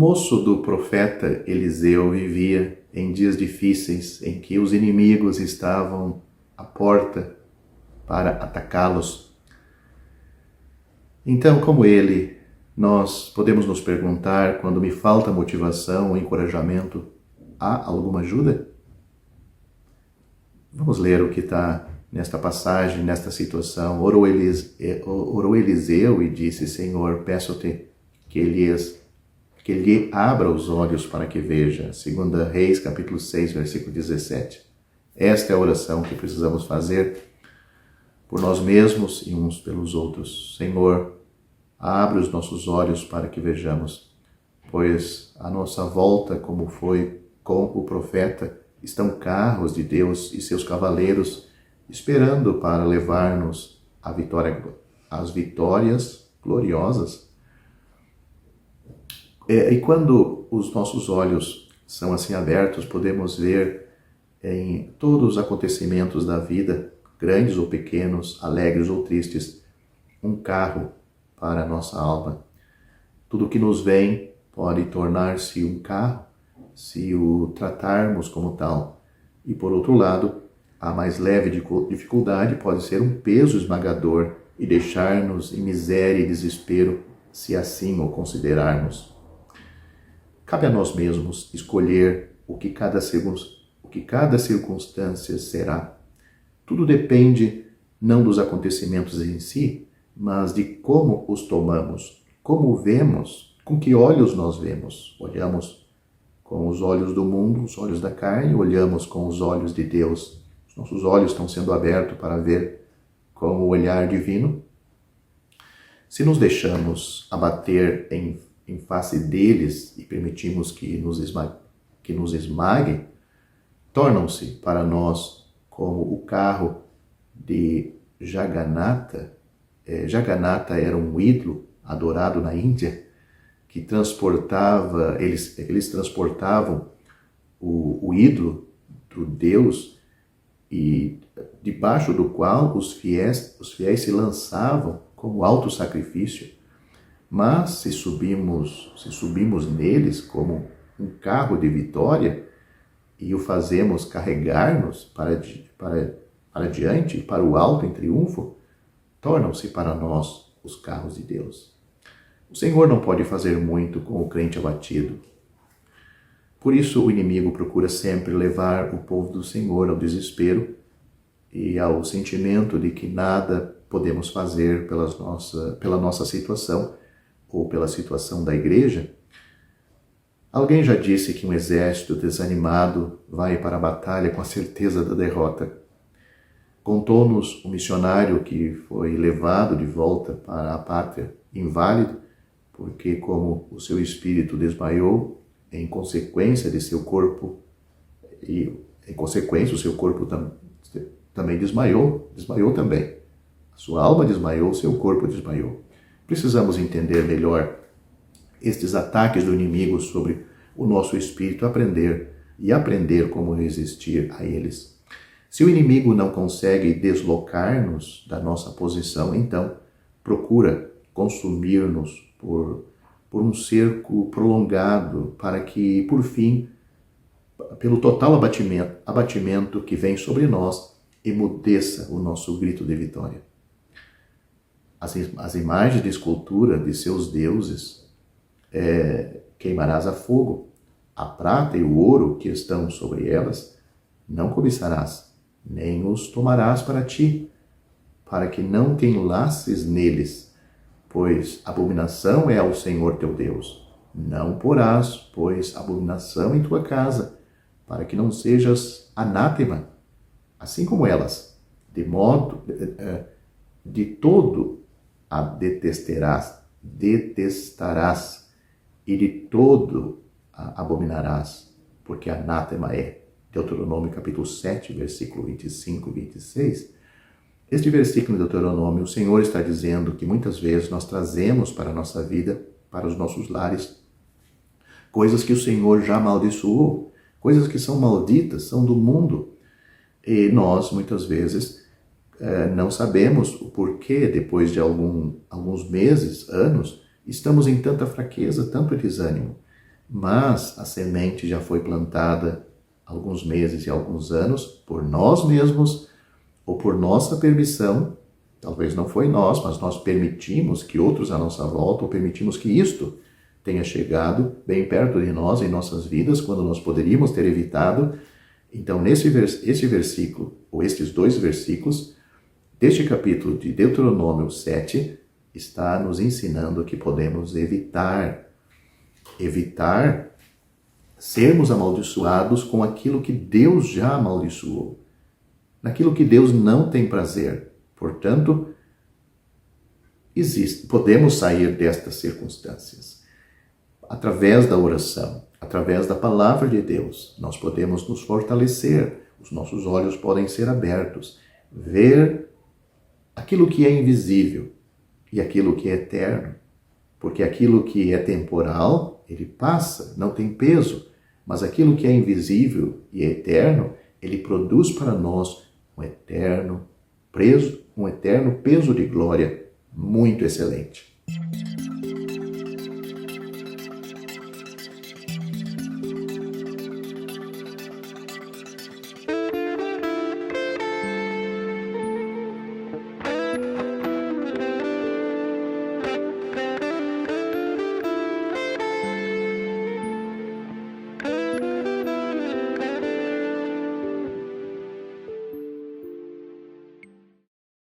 moço do profeta Eliseu vivia em dias difíceis em que os inimigos estavam à porta para atacá-los. Então, como ele, nós podemos nos perguntar, quando me falta motivação ou encorajamento, há alguma ajuda? Vamos ler o que está nesta passagem, nesta situação. Orou Eliseu e disse: Senhor, peço-te que lhe abra os olhos para que veja. 2 Reis, capítulo 6, versículo 17. Esta é a oração que precisamos fazer por nós mesmos e uns pelos outros. Senhor, abre os nossos olhos para que vejamos, pois à nossa volta, como foi com o profeta, estão carros de Deus e seus cavaleiros esperando para levar-nos às vitórias gloriosas. E quando os nossos olhos são assim abertos, podemos ver em todos os acontecimentos da vida, grandes ou pequenos, alegres ou tristes, um carro para a nossa alma. Tudo que nos vem pode tornar-se um carro se o tratarmos como tal. E por outro lado, a mais leve dificuldade pode ser um peso esmagador e deixar-nos em miséria e desespero, se assim o considerarmos. Cabe a nós mesmos escolher o que cada circunstância será. Tudo depende não dos acontecimentos em si, mas de como os tomamos, como vemos, com que olhos nós vemos. Olhamos com os olhos do mundo, os olhos da carne, olhamos com os olhos de Deus. Os nossos olhos estão sendo abertos para ver com o olhar divino. Se nos deixamos abater em face deles e permitimos que nos esmaguem, tornam-se para nós como o carro de Jagannatha. Jagannatha era um ídolo adorado na Índia, que eles transportavam o ídolo do Deus, e debaixo do qual os fiéis se lançavam como alto sacrifício. Mas se subimos neles como um carro de vitória e o fazemos carregar-nos para diante, para o alto em triunfo, tornam-se para nós os carros de Deus. O Senhor não pode fazer muito com o crente abatido. Por isso o inimigo procura sempre levar o povo do Senhor ao desespero e ao sentimento de que nada podemos fazer pela nossa situação ou pela situação da igreja. Alguém já disse que um exército desanimado vai para a batalha com a certeza da derrota. Contou-nos um missionário que foi levado de volta para a pátria inválido, porque como o seu espírito desmaiou, em consequência de seu corpo, e em consequência o seu corpo também desmaiou também. A sua alma desmaiou, seu corpo desmaiou. Precisamos entender melhor estes ataques do inimigo sobre o nosso espírito, aprender como resistir a eles. Se o inimigo não consegue deslocar-nos da nossa posição, então procura consumir-nos por um cerco prolongado, para que, por fim, pelo total abatimento que vem sobre nós, emudeça o nosso grito de vitória. As imagens de escultura de seus deuses queimarás a fogo. A prata e o ouro que estão sobre elas não cobiçarás, nem os tomarás para ti, para que não te enlaces neles, pois abominação é ao Senhor teu Deus. Não porás, pois, abominação em tua casa, para que não sejas anátema, assim como elas, de todo a detestarás e de todo a abominarás, porque anátema é. Deuteronômio capítulo 7, versículo 25 e 26. Este versículo de Deuteronômio, o Senhor está dizendo que muitas vezes nós trazemos para a nossa vida, para os nossos lares, coisas que o Senhor já amaldiçoou, coisas que são malditas, são do mundo. E nós, muitas vezes, não sabemos o porquê, depois de alguns meses, anos, estamos em tanta fraqueza, tanto desânimo. mas a semente já foi plantada há alguns meses e alguns anos por nós mesmos ou por nossa permissão. Talvez não foi nós, mas nós permitimos que outros à nossa volta, ou permitimos que isto tenha chegado bem perto de nós em nossas vidas, quando nós poderíamos ter evitado. Então, esse versículo, ou estes 2 versículos, deste capítulo de Deuteronômio 7, está nos ensinando que podemos evitar sermos amaldiçoados com aquilo que Deus já amaldiçoou, naquilo que Deus não tem prazer. Portanto, podemos sair destas circunstâncias através da oração, através da palavra de Deus. Nós podemos nos fortalecer, os nossos olhos podem ser abertos, ver aquilo que é invisível e aquilo que é eterno, porque aquilo que é temporal, ele passa, não tem peso, mas aquilo que é invisível e é eterno, ele produz para nós um eterno peso de glória muito excelente.